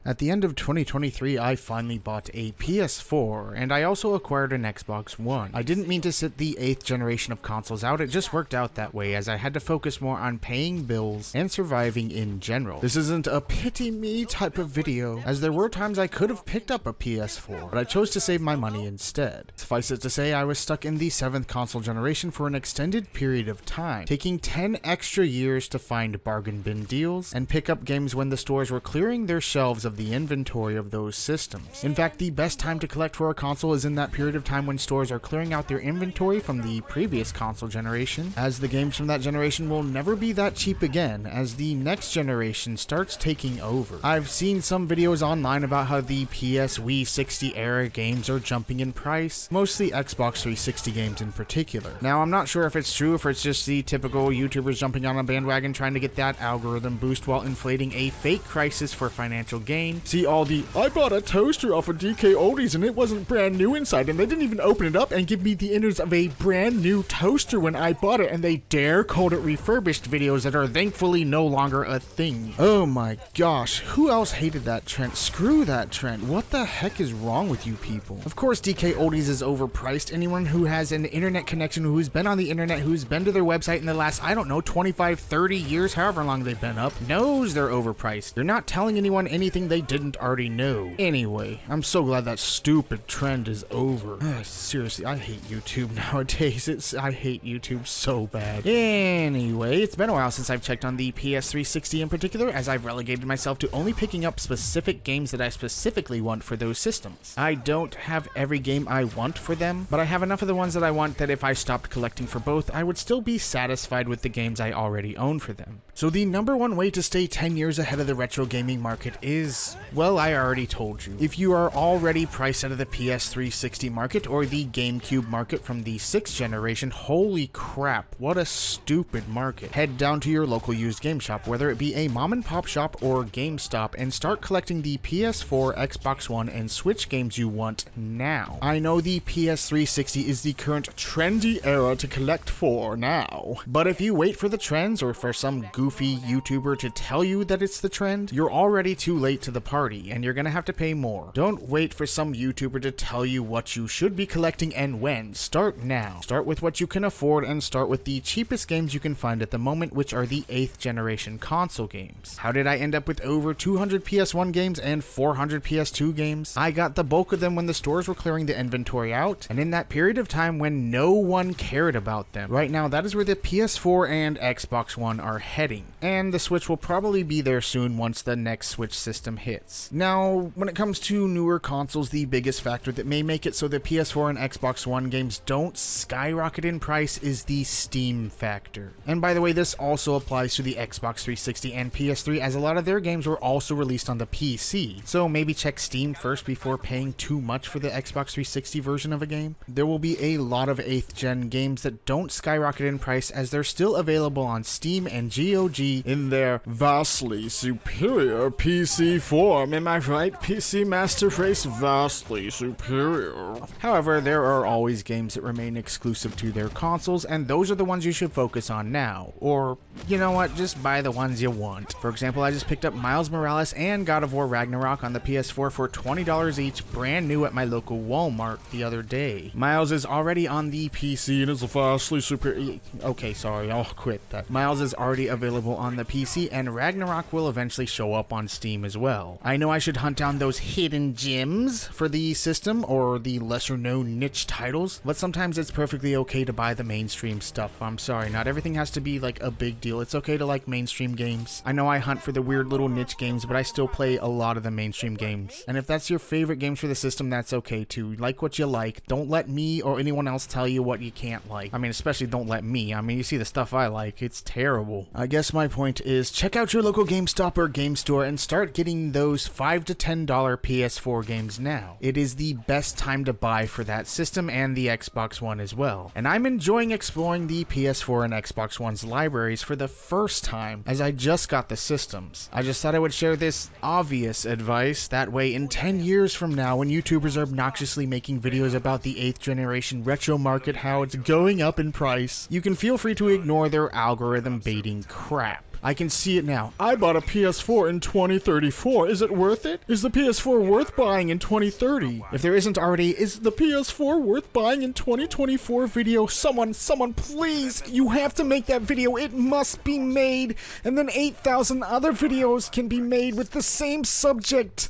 At the end of 2023, I finally bought a PS4, and I also acquired an Xbox One. I didn't mean to sit the 8th generation of consoles out, it just worked out that way as I had to focus more on paying bills and surviving in general. This isn't a pity me type of video, as there were times I could have picked up a PS4, but I chose to save my money instead. Suffice it to say, I was stuck in the 7th console generation for an extended period of time, taking 10 extra years to find bargain bin deals and pick up games when the stores were clearing their shelves of the inventory of those systems. In fact, the best time to collect for a console is in that period of time when stores are clearing out their inventory from the previous console generation, as the games from that generation will never be that cheap again as the next generation starts taking over. I've seen some videos online about how the PS 60 era games are jumping in price, mostly Xbox 360 games in particular. Now, I'm not sure if it's true, if it's just the typical YouTubers jumping on a bandwagon trying to get that algorithm boost while inflating a fake crisis for financial gain. See all the, I bought a toaster off of DK Oldies and it wasn't brand new inside and they didn't even open it up and give me the innards of a brand new toaster when I bought it, and they dare call it refurbished videos that are thankfully no longer a thing. Oh my gosh, who else hated that trend? Screw that trend. What the heck is wrong with you people? Of course DK Oldies is overpriced. Anyone who has an internet connection, who's been on the internet, who's been to their website in the last, I don't know, 25, 30 years, however long they've been up, knows they're overpriced. They're not telling anyone anything they didn't already know. Anyway, I'm so glad that stupid trend is over. Seriously, I hate YouTube nowadays. I hate YouTube so bad. Anyway, it's been a while since I've checked on the PS 360 in particular, as I've relegated myself to only picking up specific games that I specifically want for those systems. I don't have every game I want for them, but I have enough of the ones that I want that if I stopped collecting for both, I would still be satisfied with the games I already own for them. So the #1 way to stay 10 years ahead of the retro gaming market is, well, I already told you. If you are already priced out of the PS 360 market or the GameCube market from the 6th generation, holy crap, what a stupid market. Head down to your local used game shop, whether it be a mom and pop shop or GameStop, and start collecting the PS4, Xbox One, and Switch games you want now. I know the PS 360 is the current trendy era to collect for now, but if you wait for the trends or for some goofy YouTuber to tell you that it's the trend, you're already too late to the party, and you're gonna have to pay more. Don't wait for some YouTuber to tell you what you should be collecting and when. Start now. Start with what you can afford and start with the cheapest games you can find at the moment, which are the 8th generation console games. How did I end up with over 200 PS1 games and 400 PS2 games? I got the bulk of them when the stores were clearing the inventory out, and in that period of time when no one cared about them. Right now, that is where the PS4 and Xbox One are heading, and the Switch will probably be there soon once the next Switch system hits. Now, when it comes to newer consoles, the biggest factor that may make it so the PS4 and Xbox One games don't skyrocket in price is the Steam factor. And by the way, this also applies to the Xbox 360 and PS3, as a lot of their games were also released on the PC. So maybe check Steam first before paying too much for the Xbox 360 version of a game. There will be a lot of 8th gen games that don't skyrocket in price, as they're still available on Steam and GOG in their vastly superior PC form. Am I right? PC Master Race, vastly superior. However, there are always games that remain exclusive to their consoles, and those are the ones you should focus on now. Or, you know what, just buy the ones you want. For example, I just picked up Miles Morales and God of War Ragnarok on the PS4 for $20 each, brand new at my local Walmart the other day. Miles is already on the PC and is vastly superior. Okay, sorry, I'll quit that. Miles is already available on the PC, and Ragnarok will eventually show up on Steam as well. I know I should hunt down those hidden gems for the system or the lesser known niche titles, but sometimes it's perfectly okay to buy the mainstream stuff. I'm sorry, not everything has to be like a big deal. It's okay to like mainstream games. I know I hunt for the weird little niche games, but I still play a lot of the mainstream games. And if that's your favorite games for the system, that's okay too. Like what you like. Don't let me or anyone else tell you what you can't like. I mean, especially don't let me. I mean, you see the stuff I like, it's terrible. I guess my point is check out your local GameStop or game store and start getting in those $5 to $10 PS4 games now. It is the best time to buy for that system and the Xbox One as well. And I'm enjoying exploring the PS4 and Xbox One's libraries for the first time as I just got the systems. I just thought I would share this obvious advice, that way in 10 years from now when YouTubers are obnoxiously making videos about the 8th generation retro market, how it's going up in price, you can feel free to ignore their algorithm baiting crap. I can see it now. I bought a PS4 in 2034. Is it worth it? Is the PS4 worth buying in 2030? If there isn't already, is the PS4 worth buying in 2024 video? Someone please, you have to make that video. It must be made. And then 8,000 other videos can be made with the same subject.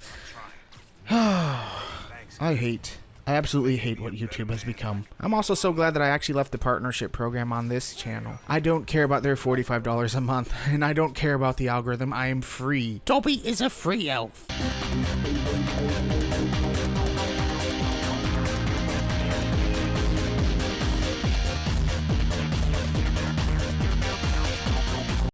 I absolutely hate what YouTube has become. I'm also so glad that I actually left the partnership program on this channel. I don't care about their $45 a month, and I don't care about the algorithm. I am free. Toby is a free elf.